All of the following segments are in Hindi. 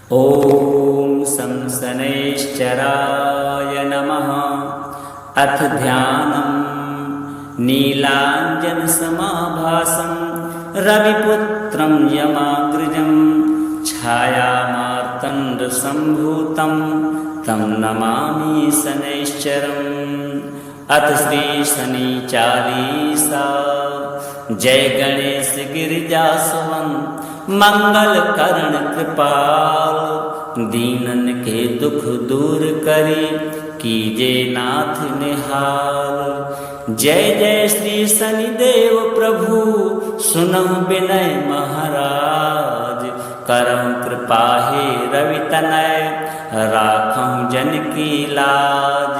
ॐ शं शनैश्चराय नमः। अथ ध्यानम्। नीलाञ्जनसमाभासं रविपुत्रं यमाग्रजं छायामार्तण्डसम्भूतं तं नमामि शनैश्चरम्। अथ श्री शनि चालीसा। जय गणेश गिरिजासुवन मंगल करण कृपाल, दीनन के दुख दूर करी कीजे नाथ निहाल। जय जय श्री शनिदेव प्रभु सुनहु विनय महाराज, करहु कृपा हे रवि तनय राखहु जन की लाज।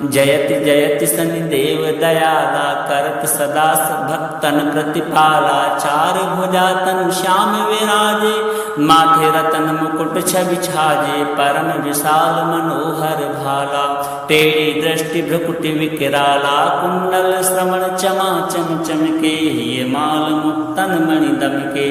जयति जयति शनिदेव दयाला, करत सदा भक्तन प्रतिपाला। चार भुजा तनु श्याम विराजे, माथे रतन मुकुट छवि छाजे। परम विशाल मनोहर भाला, टेढ़ी दृष्टि भ्रुकुटि विकराला। कुंडल श्रवण चमा चम चमके, हिय माल मुक्तन मणि दमके।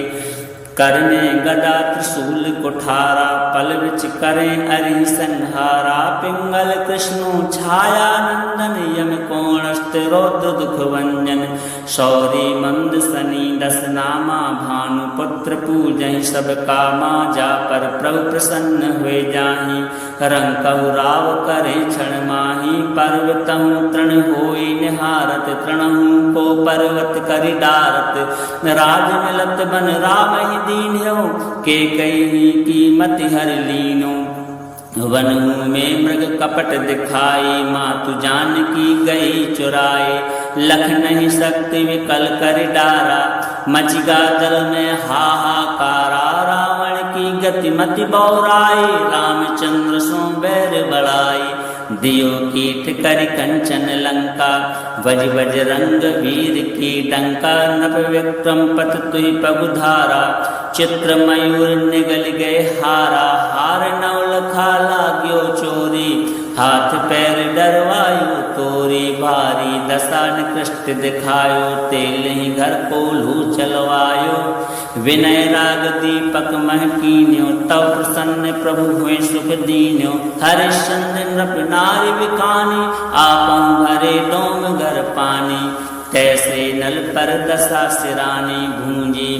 कर में गदा त्रिशूल कुठारा, पल विच करें अरि संहारा। पिंगल कृष्णो छाया नंदन, यम कोणस्थ रौद्र दुख भंजन। शौरी मंद सनी दस नामा, भानुपुत्र पूजहि सब कामा। जा पर प्रभु प्रसन्न हुए जाहि, रंकहु राव करे क्षण माहि। पर्वतहु तृण होई निहारत, तृणहु को पर्वत करि डारत। राज मिलत बन राम दीन्यो, के कई की मति हर लीनो। वनों में मृग कपट दिखाई, मातु जानकी गई चुराए। लख नहीं सकति विकल कर डारा, मचिगा जल में हाहाकारा। रावण की गति मति बौराई, रामचंद्र सो बैर बढ़ाई। दियो कीट कर कंचन लंका, बज बज रंग वीर की डंका। नभ विक्रम पत तुहि पगुधारा, चित्र मयूर निगल गए हारा। हार नवल खा लाग्यो चोरी, हाथ पैर डरवायो तोरी। भारी दशा निकृष्ट दिखायो, तेल ही घर कोल्हू चलवायो। विनय राग दीपक मह कीन्यो, तव प्रसन्न प्रभु हुए सुख दीन्यो। हरिश्चंद्र नृप नारी विकानी, आपहु भरे डोम घर पानी। तैसे नल पर दशा सिरानी, भूंजी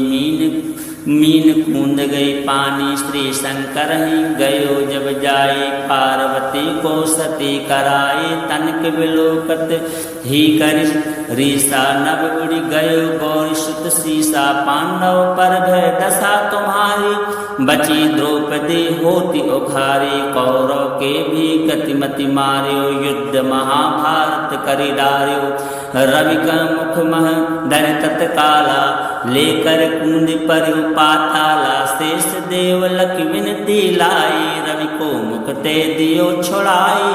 मीन कूंद गई पानी। श्री शंकर ही गयो जब जाए, पार्वती को सती कराए। तनक विलोकत ही करि रीसा, नभ उड़ि गयो गौरी सुत सीसा। पांडव पर भय दशा तुम्हारी, बची द्रौपदी होती उखारी। कौरव के भी गतिमति मार्यो, युद्ध महाभारत करि डार्यो। रवि का मुख मह धर तत्काला, लेकर कूद पर पाताला। शेष देव लख विनती लाई, रवि को मुख ते दियो छुड़ाई।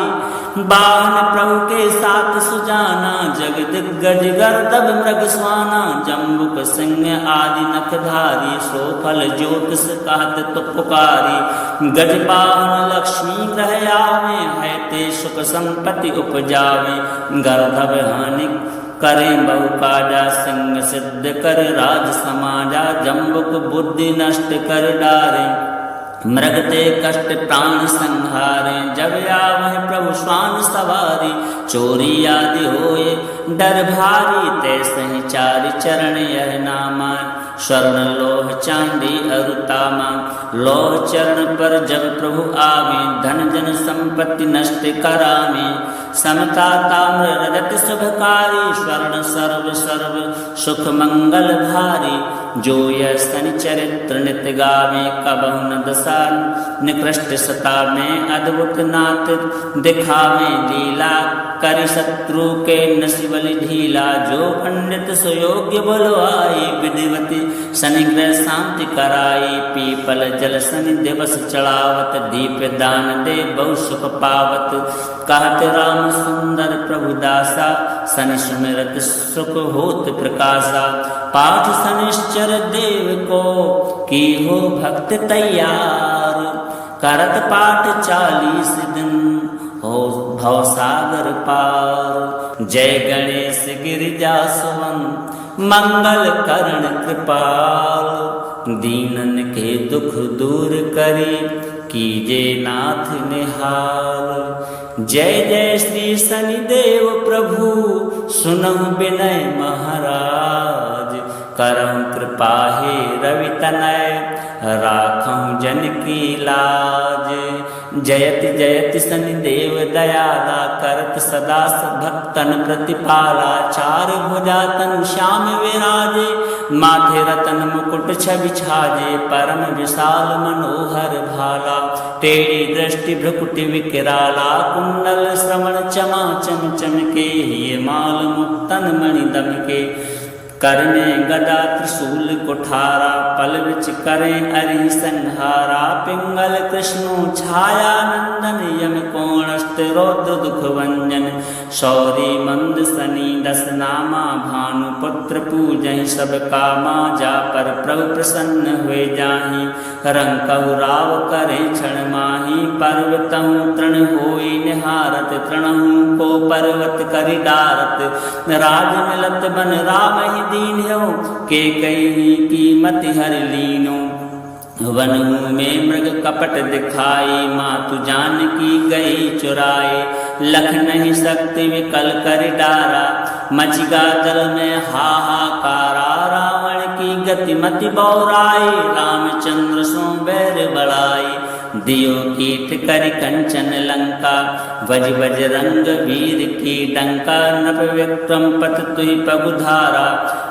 बाहन प्रभु के साथ सुजाना, जग दिग्गज गर्दभ मृग स्वाना। जम्बुक सिंह आदि नखधारी, सो फल ज्योतिष कहत तो पुकारी। गजबाहन लक्ष्मी ग्रह आवे, है ते सुख संपत्ति उपजावे। गर्दभ हानि करें बहु काजा, सिंह सिद्ध कर राज समाजा। जम्बुक बुद्धि नष्ट कर डारे, मृग ते कष्ट प्राण संहारे। जब आवहि प्रभु स्वान सवारी, चोरी आदि होए डर भारी। तैसे ही चारि चरण यह नामा, स्वर्ण लोह चांदी अरुतामा। लोह चरण पर जब प्रभु आवे, धन जन संपत्ति नष्ट करावे। समता ताम्र रजत शुभकारी, स्वर्ण सर्व सर्व सुख मंगल भारी। जो यह शनि चरित्र नित गावे, कबहु न दशा निकृष्ट सता में। अद्भुत नाथ दिखावे लीला, करि शत्रु के नसिबलि ढीला। जो पंडित सुयोग्य बलवाई, विधिवती शनि ग्रह शांति कराई। पीपल जल शनि दिवस चढ़ावत, दीप दान दे बहु सुख पावत। कहत राम सुंदर प्रभु दासा, शनि सुमिरत सुख होत प्रकाशा। पाठ शनिश्चर देव को की हो भक्त तैयार, करत पाठ 40 दिन हो भवसागर पार। जय गणेश गिरिजासुवन मंगल करण कृपाल, दीनन के दुख दूर करी, कीजे नाथ निहाल। जय जय श्री शनिदेव प्रभु, सुनहु विनय महाराज। करहु कृपा हे रवि तनय, राखहु जन की लाज। जयति जयति शनिदेव दयाला, करत सदा भक्तन प्रतिपाला। चार भुजा तनु श्याम विराजे, माथे रतन मुकुट छवि छाजे। परम विशाल मनोहर भाला, टेढ़ी दृष्टि भ्रुकुटि विकराला। कुंडल श्रवण चमा चम चमके, ये माल मुक्तन मणि दमके। कर में गदा त्रिशूल कुठारा, पल विच करें अरि संहारा। पिंगल कृष्णो छाया नंदन, यम कोणस्थ रौद्र दुख भंजन। शौरी मंद सनी दस नामा, भानु पुत्र पूजहि सब कामा। जा पर प्रभु प्रसन्न हुए जाहि, रंग कहु राव करे क्षण माही। पर्वतहु तृण होई निहारत, तृणहु को पर्वत करि डारत। राज मिलत बन राम ही दीन हो, के कई की मति हर लीनो। वनों में मृग कपट दिखाई, मातु जानकी गई चुराए। लख नहीं सकति विकल कर डारा, मचिगा जल में हाहाकारा। रावण की गति मति बौराई, रामचंद्र सो बैर बढ़ाई। दियो कीट कर कंचन लंका, बज बज रंग वीर की डंका। नभ विक्रम पत तुहि पगुधारा,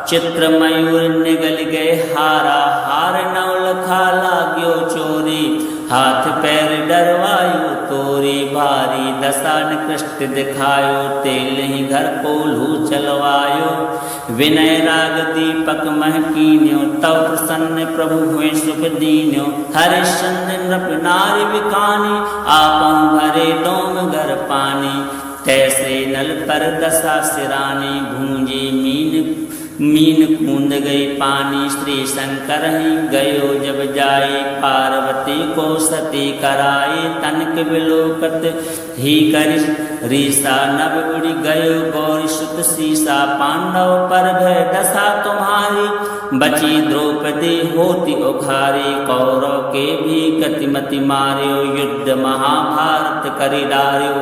चित्र मयूर निगल गए हारा। हार नवलखा लाग्यो चोरी, हाथ पैर डरवायो तोरी। भारी दशा निकृष्ट दिखायो, तेल ही घर कोल्हू चलवायो। विनय राग दीपक मह कीन्यो, तव प्रसन्न प्रभु हुए सुख दीन्यो। हरिश्चंद्र नृप नारी विकानी, आपहु भरे डोम गर पानी। तैसे नल पर दशा सिरानी, भूंजी मीन कूंद गई पानी। श्री शंकर ही गयो जब जाए, पार्वती को सती कराए। तनक विलोकत ही करि रीसा, नभ उड़ि गयो गौरी सुत सीसा। पांडव पर भय दशा तुम्हारी, बची द्रौपदी होती उखारी। कौरव के भी गतिमति मार्यो, युद्ध महाभारत करि डार्यो।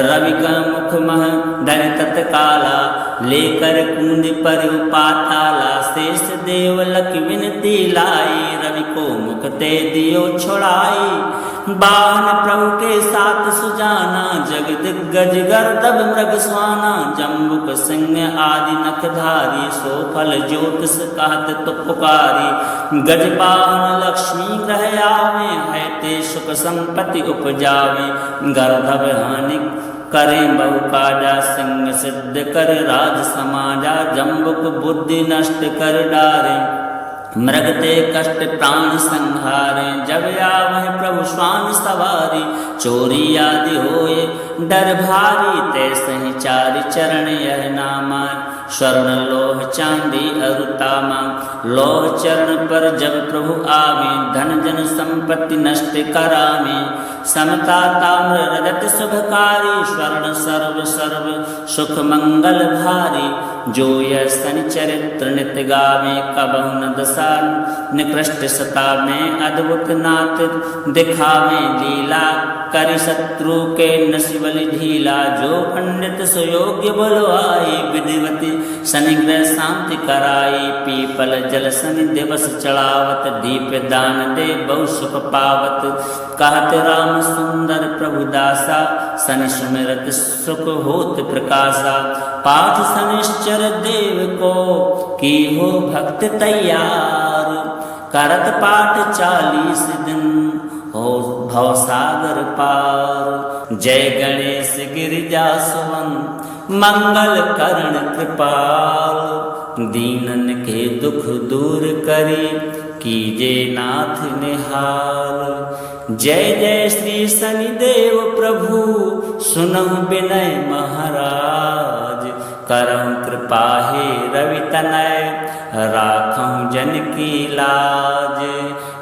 रवि का मुख मह धर तत्काला, लेकर कूद पर पाताला। शेष देव लख विनती लाई, रवि को मुख ते दियो छुड़ाई। बाहन प्रभु के साथ सुजाना, जग दिग्गज गर्दभ मृग स्वाना। जम्बुक सिंह आदि नखधारी, सो फल ज्योतिष कहत तो पुकारी। गजबाहन लक्ष्मी ग्रह आवे, है ते सुख संपत्ति उपजावे। गर्दभ हानि करें बहु काजा, सिंह सिद्ध कर राज समाजा। जम्बुक बुद्धि नष्ट कर डारे, मृग ते कष्ट प्राण संहारे। जब आवहि प्रभु स्वामी सवारी, चोरी आदि होए डर भारी। तैसे ही चारि चरण यह नामा, स्वर्ण लोह चांदी अरुतामा। लोह चरण पर जब प्रभु आवे, धन जन संपत्ति नष्ट करावे। समता ताम्र रजत शुभकारी, स्वर्ण सर्व सर्व सुख मंगल भारी। जो यह शनि चरित्र नित गावे, कबहु न दशा निकृष्ट सता में। अद्भुत नाथ दिखावे लीला, करि शत्रु के नसिबलि ढीला। जो पंडित सुयोग्य बलवाई, विधिवती शनि ग्रह शांति कराई। पीपल जल शनि दिवस चढ़ावत, दीप दान दे बहु सुख पावत। कहत राम सुंदर प्रभु दासा, शनि सुमिरत सुख होत प्रकाशा। पाठ शनिश्चर देव को, की हो भक्त तैयार। करत पाठ 40 दिन, हो भवसागर पार। जय गणेश गिरिजा सुवन, मंगल करण कृपाल। दीनन के दुख दूर करी, कीजे नाथ निहाल। जय जय श्री शनिदेव प्रभु, सुनहु विनय महाराज। करहु कृपा हे रवि तनय, राखहु जन की लाज।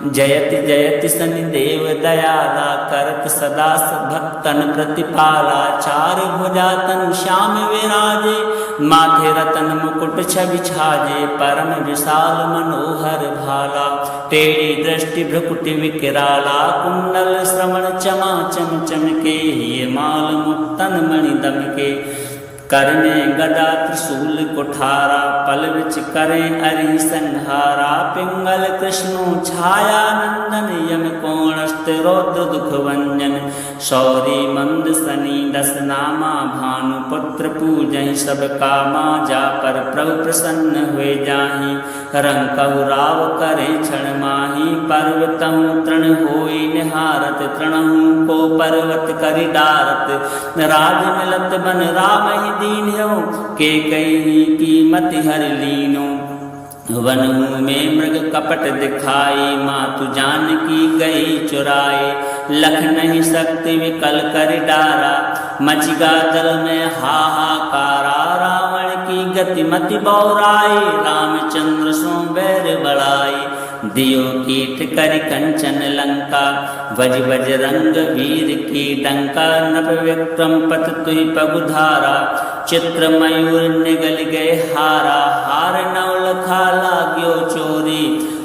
जयति जयति शनिदेव दयाला, करत सदा भक्तन प्रतिपाला। चार भुजा तनु श्याम विराजे, माथे रतन मुकुट छवि छाजे परम विशाल मनोहर भाला टेढ़ी दृष्टि भ्रुकुटि विकराला कुंडल श्रवण चमा चम चमके ये माल मुक्तन मणि दमके कर में गदा त्रिशूल कुठारा पल विच करें अरि संहारा पिंगल कृष्णो छाया नंदन यम कोणस्त रौद्र दुख भंजन शौरी मंद सनी दस नामा भानु पुत्र पूजहि सब कामा जा पर प्रभु प्रसन्न हुए जाहि रंग कहु राव करे क्षण माही पर्वतहु तृण होई निहारत तृणहु को पर्वत करि डारत राज मिलत बन राम ही दीन हो के कई की मति हर लीनो वनों में मृग कपट दिखाई मातु जानकी गई चुराए लख नहीं सकती विकल कर डारा मचिगा जल में हाहाकारा रावण की गति मति बौराई रामचंद्र सो बैर बढ़ाई दियो कीट कर कंचन लंका बज बज रंग वीर की डंका नभ विक्रम पत तुहि पगुधारा चित्र मयूर निगल गए हारा हार नवलखा लाग्यो चोरी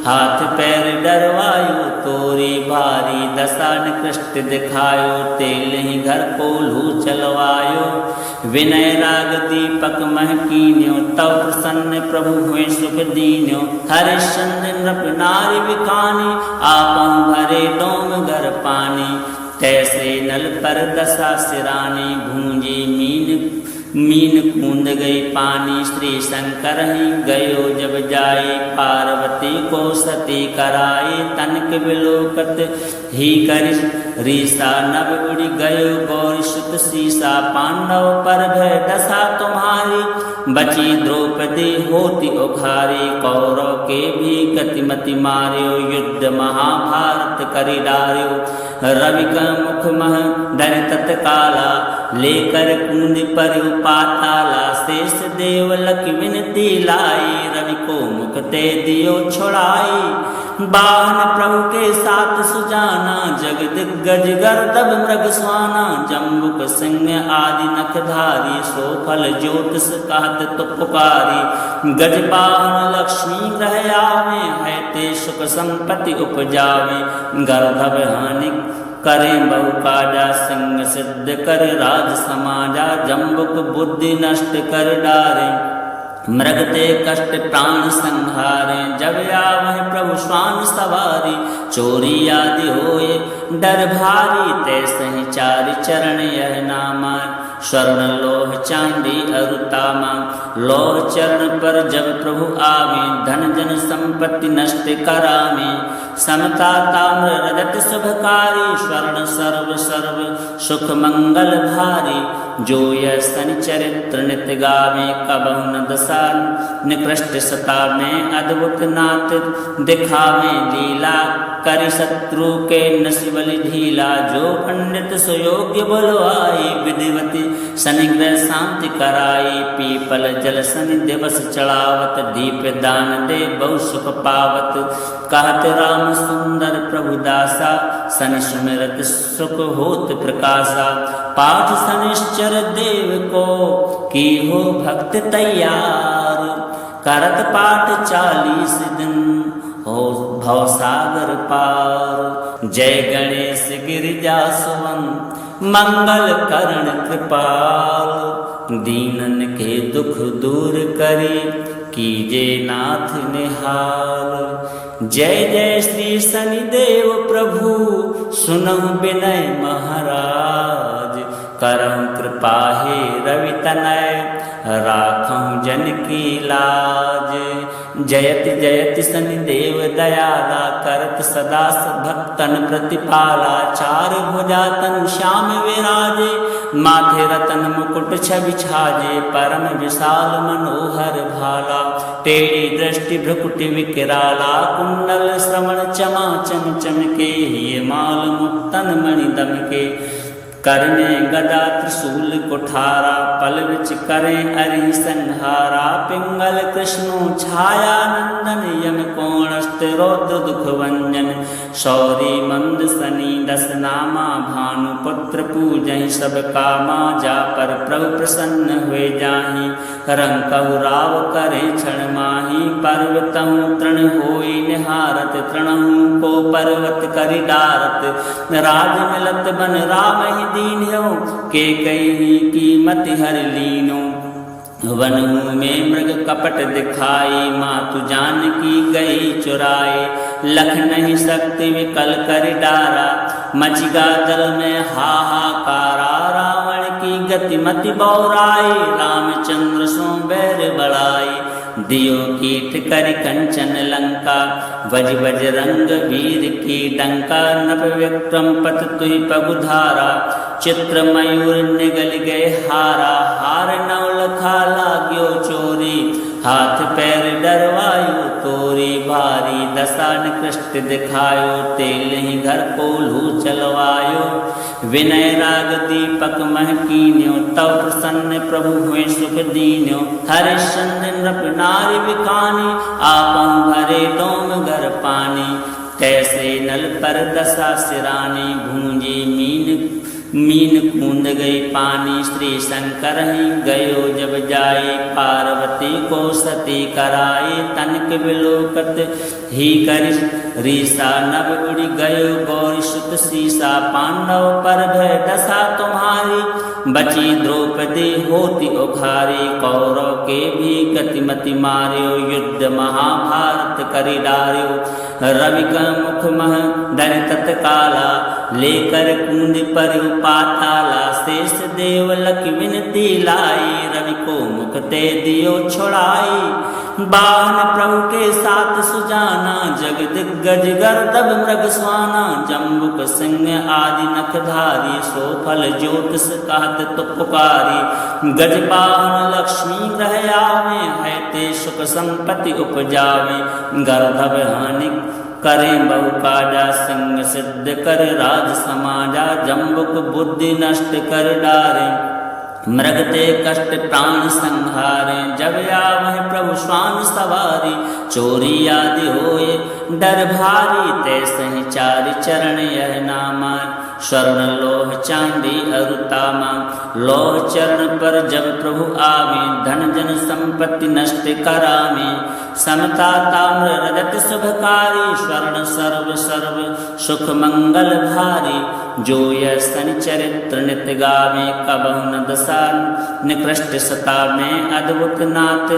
हाथ पैर डरवायो तोरी भारी दशा निकृष्ट दिखायो तेल ही घर को लू चलवायो विनय राग दीपक महकीन्यो तव प्रसन्न प्रभु हुए सुख दीन्यो हरिश्चंद्र नृप नारी विखानी आपहु भरे डोम घर पानी तैसे नल पर दशा सिरानी भूंजी मीन कूंद गई पानी श्री शंकर ही गयो जब जाए पार्वती को सती कराए तनक विलोकत ही कर रीसा नभ उड़ी गयो गौरी सुत सीसा पांडव पर भय दशा तुम्हारी बची द्रौपदी होती उखारी कौरव के भी गतिमति मार्यो युद्ध महाभारत करि डार्यो रवि का मुख मह डर तत्काला लेकर कूद पर पाताला शेष देव लख विनती लाई रवि को मुख ते दियो छुड़ाई बाहन प्रभु के साथ सुजाना जग दिग्गज गर्दभ मृग स्वाना जम्बुक सिंह आदि नखधारी सो फल ज्योतिष कहत तो पुकारी गजबाहन लक्ष्मी ग्रह आवे है ते सुख संपत्ति उपजावे गर्दभ हानि करें बहु काजा सिंह सिद्ध कर राज समाजा जम्बुक बुद्धि नष्ट कर डारे मृग ते कष्ट प्राण संहारे जब आवह प्रभु स्वामी सवारी चोरी आदि होए डर भारी तैसे ही चारि चरण यह नामा स्वर्ण लोह चांदी अरुतामा लोह चरण पर जब प्रभु आवे धन जन संपत्ति नष्ट करावे समता ताम्र रजत शुभकारी स्वर्ण सर्व सर्व सुख मंगल भारी जो यह सन चरित्र नित गावे कबहु न दशा निकृष्ट सता में अद्भुत नाथ दिखावे लीला करि शत्रु के नसिबल ढीला जो पंडित सुयोग्य बलवाई विधिवती शनिग्रह शांति कराई पीपल जल शनि दिवस चढ़ावत दीप दान दे बहु सुख पावत कहत राम सुंदर प्रभु दासा शनि सुमिरत सुख होत प्रकाशा पाठ शनिश्चर देव को की हो भक्त तैयार करत पाठ 40 दिन हो भवसागर पार जय गणेश गिरिजा सुवन मंगल करण कृपाल दीनन के दुख दूर करी कीजे नाथ निहाल जय जय श्री शनिदेव प्रभु सुनहु विनय महाराज करहु कृपा हे रवि तनय राखहु जन की लाज जयति जयति शनिदेव दयाला करत सदा भक्तन प्रतिपाला चार भुजा तनु श्याम विराजे माथे रतन मुकुट छवि छाजे परम विशाल मनोहर भाला टेढ़ी दृष्टि भ्रुकुटि विकराला कुंडल श्रवण चमा चम चमके ये माल मुक्तन मणि दमके कर में गदा त्रिशूल कुठारा पल विच करें अरि संहारा पिंगल कृष्णो छाया नंदन यम कोणस्त रौद्र दुख भंजन शौरी मंद सनी दस नामा भानुपुत्र पूजहि सब कामा जा पर प्रभु प्रसन्न हुए जाहि रंग कहु राव करे क्षण माही पर्वतहु तृण होई निहारत तृणहु को पर्वत करि डारत राज मिलत बन राम ही दीन्यो के कई कीमति हर लीनो वनहु में मृग कपट दिखाई मातु जानकी गई चुराए लख नहीं सकति विकल कर डारा मचिगा जल में हाहाकारा रावण की गति मति बौराई रामचंद्र सो बैर बढ़ाई दियो कीट कर कंचन लंका वज वज रंग वीर की डंका नभ विक्रम पत तुहि पगुधारा चित्र मयूर निगल गए हारा हार नवलखा लाग्यो चोरी हाथ पैर डरवायो तोरी भारी दशा निकृष्ट दिखायो तेल ही घर कोल्हू चलवायो विनय राग दीपक महकीन्यो तव प्रसन्न प्रभु हुए सुख दीन्यो हरिश्चंद्र नृप नारी विखानी आपहु भरे डोम घर पानी कैसे नल पर दशा सिरानी भूंजी मीन कूंद गई पानी श्री शंकर ही गयो जब जाए पार्वती को सती कराए तनक विलोकत ही कर रीसा नभ उड़ी गयो गौरी सुत सीसा पांडव पर भय दशा तुम्हारी बची द्रौपदी होती उखारी कौरव के भी गतिमति मार्यो युद्ध महाभारत करि डार्यो रवि का मुख मह डर तत्काला लेकर कूद पर पाताला शेष देव लख विनती लाई रवि को मुख ते दियो छुड़ाई बाहन प्रभु के साथ सुजाना जग दिग्गज गर्दभ मृग स्वाना जम्बुक सिंह आदि नखधारी सो फल ज्योतिष कहत तो पुकारी गजबाहन लक्ष्मी ग्रह आवे है ते सुख संपत्ति उपजावे गर्दभ हानि करें बहु काजा सिंह सिद्ध कर राज समाजा जम्बुक बुद्धि नष्ट कर डारे मृगते कष्ट प्राण संहारे जब आवह प्रभु स्वामी सवारी चोरी आदि होए डर भारी तैसे ही चारि चरण यह नामा स्वर्ण लोह चांदी अरुतामा लोह चरण पर जब प्रभु आवे धन जन संपत्ति नष्ट करावे समता ताम्र रजत शुभकारी स्वर्ण सर्व सर्व सुख मंगल भारी जो यह शनि चरित्र नित गावे कबहु न दशा निकृष्ट सता में अद्भुत नाथ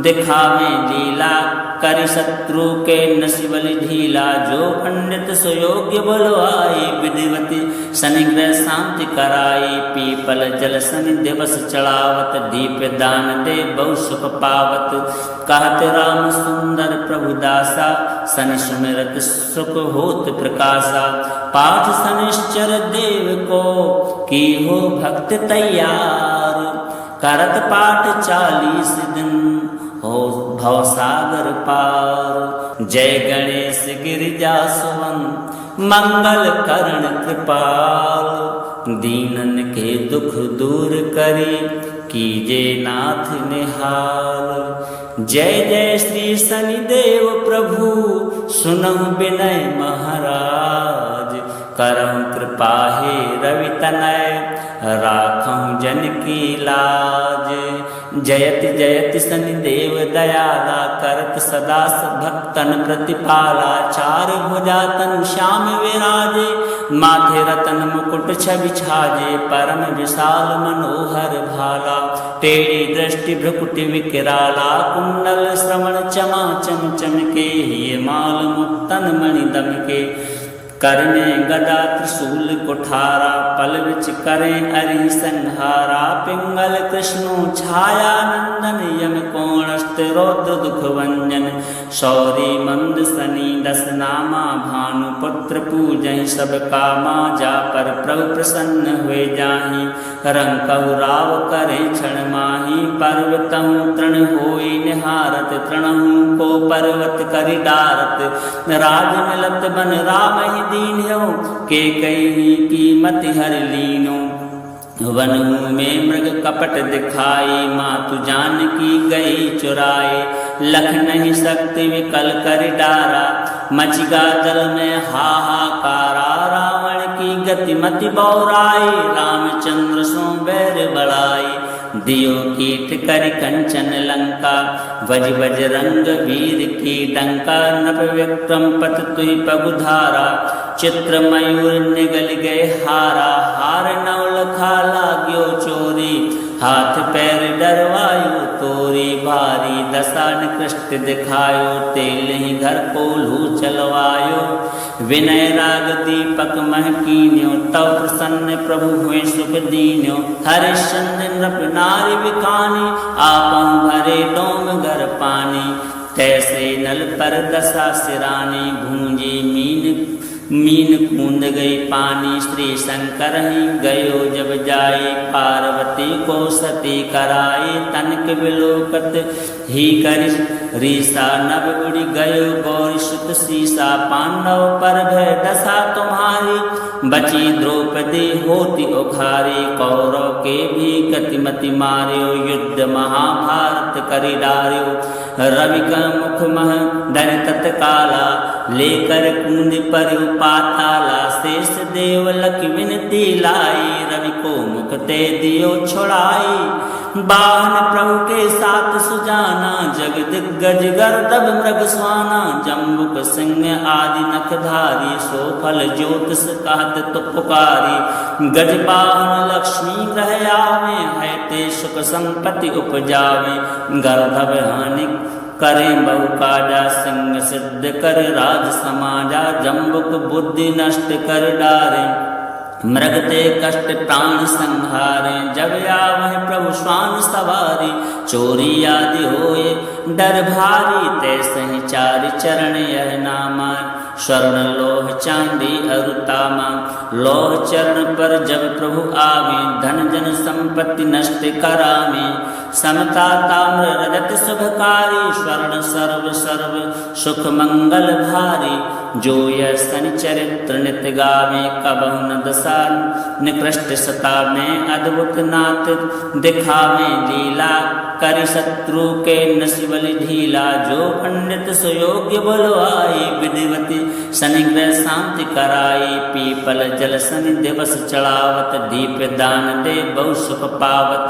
दिखावे लीला करि शत्रु के नसिबल ढीला जो पंडित सुयोग्य बलवाई विधिवती शनि ग्रह शांति कराई पीपल जल शनि दिवस चढ़ावत दीप दान दे बहु सुख पावत कहत राम सुंदर प्रभु दासा शनि सुमिरत सुख होत प्रकाशा पाठ शनिश्चर देव को की हो भक्त तैयार करत पाठ 40 दिन हो भवसागर पार जय गणेश गिरिजा सुवन मंगल करण कृपाल दीनन के दुख दूर करी कीजे नाथ निहाल जय जय श्री शनिदेव प्रभु सुनहु विनय महाराज करहु कृपा हे रवि तनय राखहु जन की लाज जयति जयति शनिदेव दयाला करत सदा भक्तन प्रतिपाला चार भुजा तन श्याम विराजे माथे रतन मुकुट छवि छाजे परम विशाल मनोहर भाला टेढ़ी दृष्टि भ्रुकुटि विकराला कुंडल श्रवण चमा चम चमके ये माल मुक्तन मणि दमके कर में गदा त्रिशूल कुठारा पल विच करें अरि संहारा पिंगल कृष्णो छाया नंदन यम कोणस्थ रौद्र दुख भंजन शौरी मंद सनी दस नामा भानुपुत्र पूजहि सब कामा जा पर प्रभु प्रसन्न हुए जाहि रंग कहु राव करे क्षण माही पर्वतहु तृण होई निहारत तृणहु को पर्वत करि डारत राज मिलत बन राम ही दीन्यो के कई कीमति हर लीनो वनहु में मृग कपट दिखाई मातु जानकी गई चुराए लख नहीं सकति विकल कर डारा मचिगा जल में हाहाकारा रावण की गति मति बौराई, रामचंद्र सो बैर बड़ाई। दियो कीट कर कंचन लंका, वज वज रंग वीर की डंका। नभ विक्रम पत तुहि पगुधारा, चित्र मयूर निगल गए हारा। हार नव लखा लाग्यो चोरी, हाथ पैर डरवायो तोरी। भारी दशा निकृष्ट दिखायो, तेल ही घर को लू चलवायो। विनय राग दीपक महकीन्यो, तव प्रसन्न प्रभु हुए सुख दीन्यो। हरिश्चंद्र नृप नारी विखानी, आपहु भरे डोम घर पानी। तैसे नल पर दशा सिरानी, भूंजी मीन कूंद गई पानी। श्री शंकर ही गयो जब जाए, पार्वती को सती कराए। तनक विलोकत ही कर रीसा, नभ उड़ गयो गौरी सुत सीसा। पांडव पर भय दशा तुम्हारी, बची द्रौपदी होती उखारी। कौरव के भी गतिमति मार्यो, युद्ध महाभारत करि डार्यो। रवि का मुख मह डर तत्काला, लेकर कूद पर पाताला। शेष देव लख विनती लाई, रवि को मुख ते दियो छुड़ाई। बाहन प्रभु के साथ सुजाना, जग दिग्गज गर्दभ मृग स्वाना। जम्बुक सिंह आदि नखधारी, सो फल ज्योतिष कहत तो पुकारी। गजबाहन लक्ष्मी ग्रह आवे, है ते सुख संपत्ति उपजावे। गर्दभ हानि करे बहु काजा, सिंह सिद्ध कर राज समाजा। जम्बुक बुद्धि नष्ट कर डारे, मृग ते कष्ट प्राण संहारे। जब आवहि प्रभु स्वान सवारी, चोरी आदि होए डर भारी। तैसे ही चारि चरण यह नामा, स्वर्ण लोह चांदी अरुतामा। लोह चरण पर जब प्रभु आवे, धन जन संपत्ति नष्ट करावे। समता ताम्र रजत शुभकारी, स्वर्ण सर्व सर्व सुख मंगल भारी। जो यह शनि चरित्र नित गावे, कबहु न दशा निकृष्ट सता में। अद्भुत नाथ दिखावे लीला, करि शत्रु के नसिबल ढीला। जो पंडित सुयोग्य बलवाई, विधिवती शनि ग्रह शांति कराई। पीपल जल शनि दिवस चढ़ावत, दीप दान दे बहु सुख पावत।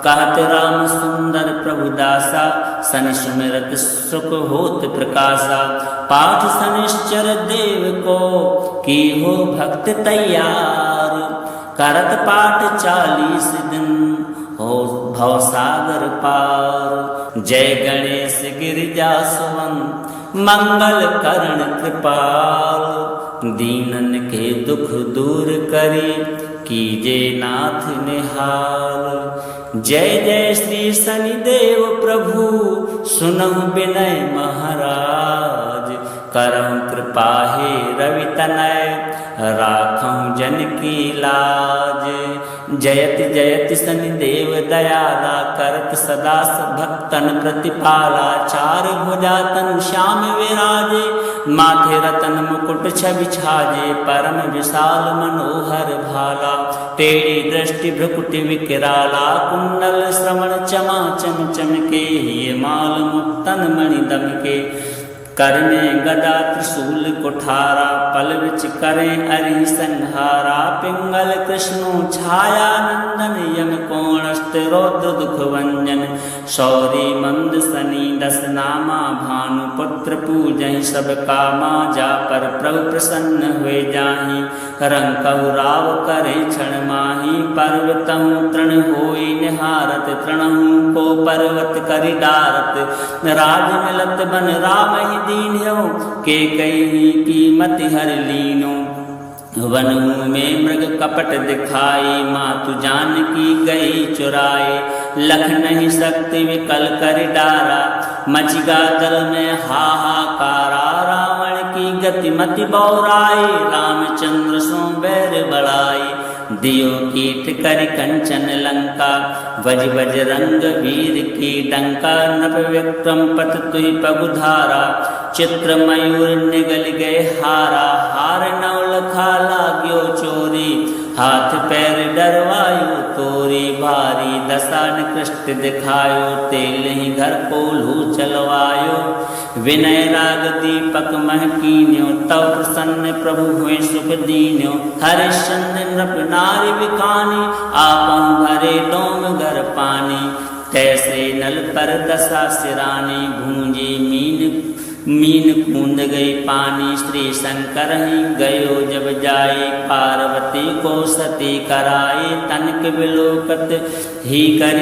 कहत राम सुंदर प्रभु दासा, शनि सुमिरत सुख होत प्रकाशा। पाठ शनिश्चर देव को, की हो भक्त तैयार। करत पाठ 40 दिन, हो भवसागर पार। जय गणेश गिरिजा सुवन, मंगल करण कृपाल। दीनन के दुख दूर करी, कीजे नाथ निहाल। जय जय श्री शनिदेव प्रभु, सुनहु विनय महाराज। करहु कृपा हे रवि तनय, राखहु जन की लाज। जयति जयति शनिदेव दयाला, करत सदा भक्तन प्रतिपाला। चार भुजा तनु श्याम विराजे, माथे रतन मुकुट छवि छाजे। परम विशाल मनोहर भाला, टेढ़ी दृष्टि भ्रुकुटि विकराला। कुंडल श्रवण चमा चम चमके, ये माल मुक्तन मणि दमके। कर में गदा त्रिशूल कुठारा, पल विच करें अरि संहारा। पिंगल कृष्णो छाया नंदन, यम कोणस्थ रौद्र दुख भंजन। शौरी मंद शनि दस नामा, भानु पुत्र पूजहि सब कामा। जा पर प्रभु प्रसन्न हुए जाहि, रंकहु राव करे क्षण माहि। पर्वतहु तृण होई निहारत, तृणहु को पर्वत करि डारत। राज मिलत बन राम ही दीन्यो, के कई की मति हर लीनो। वन में मृग कपट दिखाई, मातु जानकी गई चुराए। लख नहीं सकति विकल कर डारा, मचिगा दल में हाहाकारा। रावण की गति मति बौराई, रामचंद्र सो बैर बड़ाई। दियो कीट कर कंचन लंका, वज वज रंग वीर की डंका। नभ विक्रम पत तुहि पगुधारा, चित्र मयूर निगल गए हारा। हार नव लखा लाग्यो चोरी, हाथ पैर डरवायु तोरी। भारी दशा निकृष्ट दिखायो, तेल ही घर को लू चलवायो। विनय राग दीपक मह कीन्यो, तव प्रसन्न प्रभु हुए सुख दीन्यो। हरिश्चंद्र नृप नारी विखानी, आपहु भरे डोम घर पानी। तैसे नल पर दशा सिरानी, भूंजी मीन कूंद गई पानी। श्री शंकर ही गयो जब जाए, पार्वती को सती कराए। तनक विलोकत ही कर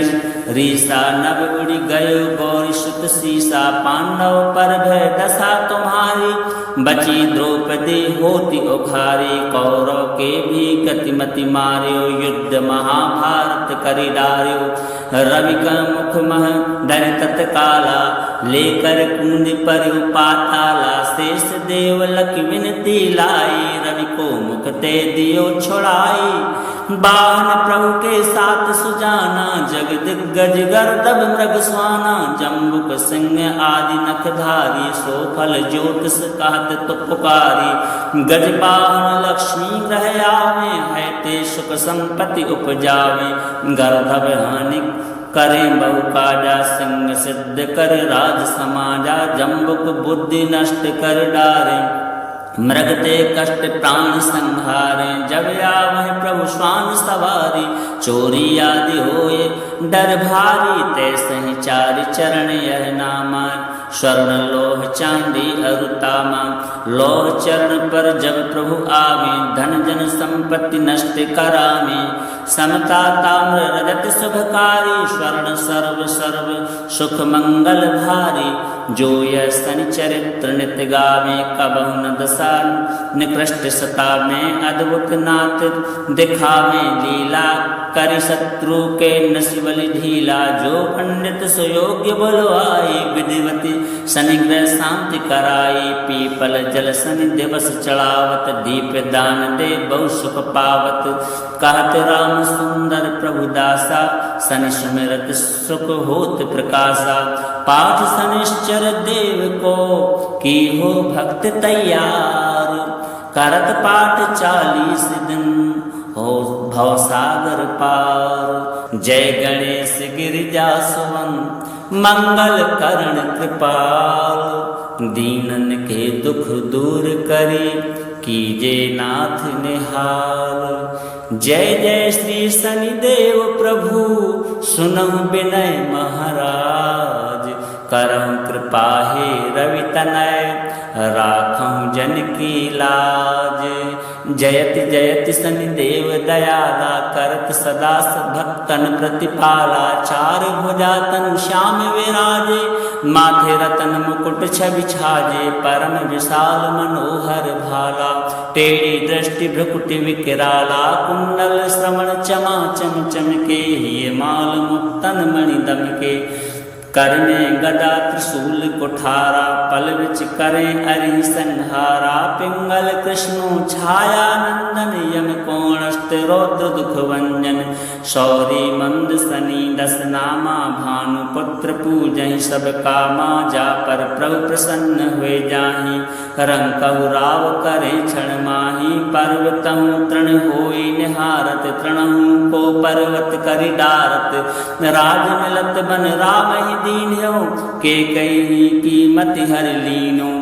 रीसा, नभ उड़ गयो गौरी सुत सीसा। पांडव पर भय दशा तुम्हारी, बची द्रौपदी होती उखारी। कौरव के भी गतिमति मार्यो, युद्ध महाभारत करि डार्यो। रवि का मुख मह डर तत्काला, लेकर कुंद पर पाताला। शेष देव लख विनती लाई, रवि को मुख ते दियो छुड़ाई। बाहन प्रभु के साथ सुजाना, जग दिग्गज गर्दभ मृग स्वाना। जम्बुक सिंह आदि नखधारी, सो फल ज्योतिष कहत तो पुकारी। गजबाहन लक्ष्मी ग्रह आवे, है ते सुख संपत्ति उपजावे। गर्दभ हानि करे बहु काजा, सिंह सिद्ध कर राज समाजा। जम्बुक बुद्धि नष्ट कर डारे, मृग ते कष्ट प्राण संहारे। जब आवै प्रभु स्वान सवारी, चोरी आदि होए डर भारी। तैसे ही चारि चरण यह नामा, स्वर्ण लोह चांदी अरुतामा। लोह चरण पर जब प्रभु आवे, धन जन संपत्ति नष्ट करावे। समता ताम्र रजत शुभकारी, स्वर्ण सर्व सर्व सुख मंगल भारी। जो यह शनि चरित्र नित गावे, कबहु न दशा निकृष्ट सता में। अद्भुत नाथ दिखावे लीला, करि शत्रु के नसिबल ढीला। जो पंडित सुयोग्य बलवाई, विधिवती शनिग्रह शांति कराई। पीपल जल शनि दिवस चढ़ावत, दीप दान दे बहु सुख पावत। कहत राम सुंदर प्रभु दासा, शनि सुमिरत सुख होत प्रकाशा। पाठ शनिश्चर देव को, की हो भक्त तैयार। करत पाठ 40 दिन, हो भवसागर पार। जय गणेश गिरिजा सुवन, मंगल करण कृपाल। दीनन के दुख दूर करी, कीजे नाथ निहाल। जय जय श्री शनिदेव प्रभु, सुनहु विनय महाराज। करहु कृपा हे रवि तनय, राखहु जन की लाज। जयति जयति शनिदेव दयाला, करत सदा भक्तन प्रतिपाला। चार भुजा तनु श्याम विराजे, माथे रतन मुकुट छवि छाजे। परम विशाल मनोहर भाला, टेढ़ी दृष्टि भ्रुकुटि विकराला। कुंडल श्रवण चमा चम चमके, ये माल मुक्तन मणि दमके। कर में गदा त्रिशूल कुठारा, पल विच करें अरि संहारा। पिंगल कृष्णो छाया नंदन, यम कोणस्थ रौद्र दुख भंजन। शौरी मंद शनि दस नामा, भानु पुत्र पूजहि सब कामा। जा पर प्रभु प्रसन्न हुए जाहि, रंग कहु राव करे क्षण माहि। पर्वतहु तृण होई निहारत, तृणहु को पर्वत करि डारत। राज मिलत बन राम ही दीन्यो, के कई की मति हर लीनो।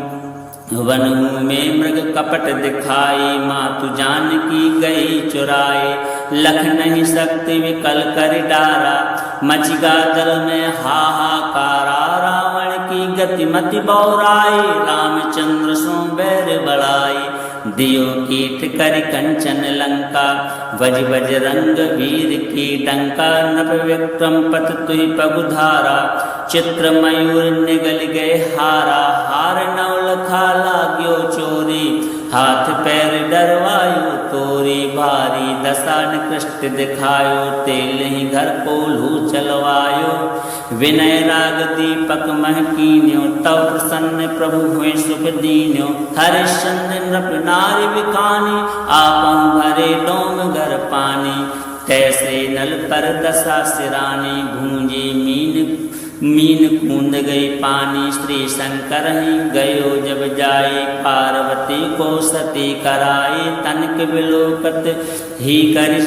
वनहु में मृग कपट दिखाई, मातु जानकी गई चुराए। लख नहीं सकति विकल कर डारा, मचिगा दल में हाहाकारा। रावण की गति मति बौराई, रामचंद्र सो बैर बढ़ाई। दियो कीट कर कंचन लंका, वज वज रंग वीर की डंका। नभ विक्रम पत तुहि पगुधारा, चित्र मयूर निगल गए हारा। हार नवलखा लाग्यो चोरी, हाथ पैर डरवायो तोरी। भारी दशा निकृष्ट दिखायो, तेल ही घर को लू चलवायो। विनय राग दीपक मह कीन्यो, तव प्रसन्न प्रभु हुए सुख दीन्यो। हरिश्चंद्र नृप नारी विखानी, आपहु भरे डोम घर पानी। तैसे नल पर दशा सिरानी, भूंजी मीन कूद गई पानी श्री शंकर ही गयो जब जाए पार्वती को सती कराए तनक विलोकत ही करि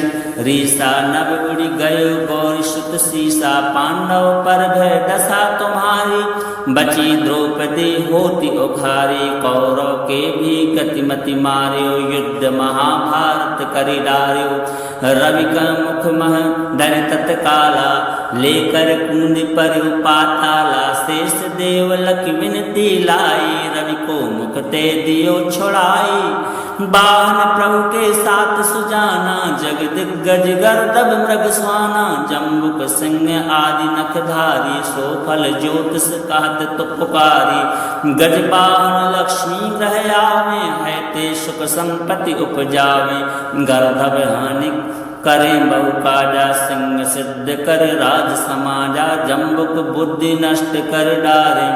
रीसा नभ उड़ी गयो गौरी सुत सीसा पांडव पर भय दशा तुम्हारी बची द्रौपदी होती उखारी कौरव के भी गतिमति मार्यो युद्ध महाभारत करि डार्यो रवि का मुख मह डर तत्काला लेकर कुंड पर पाताला शेष देव लख विनती लाई रवि को मुख ते दियो छोड़ाई बाहन प्रभु के साथ सुजाना जग दिग्गज गर्दभ मृग स्वाना जम्बुक सिंह आदि नखधारी सो फल ज्योतिष कहत तो पुकारी गजबाहन लक्ष्मी ग्रह आवे है ते सुख संपत्ति उपजावे गर्दभ हानि करे बहु काजा सिंह सिद्ध कर राज समाजा जम्बुक बुद्धि नष्ट कर डारे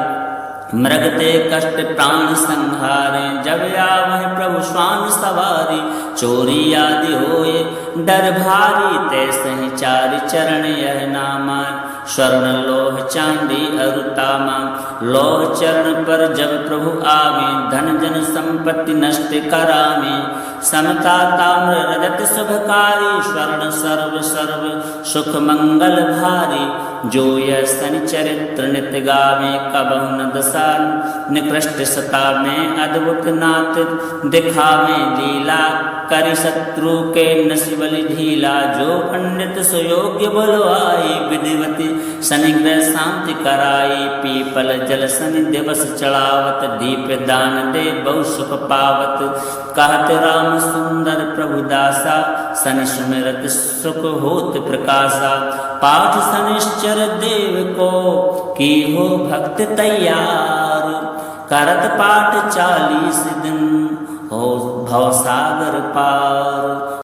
मृग ते कष्ट प्राण संहारे जब आवह प्रभु स्वान सवारी चोरी आदि होए डर भारी तैसे ही चारि चरण यह नामा स्वर्ण लोह चांदी अरुतामा लोह चरण पर जब प्रभु आवे धन जन संपत्ति नष्ट करावे समता ताम्र रजत शुभकारी स्वर्ण सर्व सर्व सुख मंगल भारी जो यह शनि चरित्र नित गावे कबहु न दशा निकृष्ट सता में अद्भुत नाथ दिखावे लीला करि शत्रु के नसिबलि ढीला जो पंडित सुयोग्य बलवाई विधिवती शनि ग्रह शांति कराई पीपल जल शनि दिवस चढ़ावत दीप दान दे बहु सुख पावत कहत राम सुंदर प्रभु दासा शनि सुमिरत सुख होत प्रकाशा पाठ शनिश्चर देव को की हो भक्त तैयार करत पाठ 40 दिन हो भवसागर पार।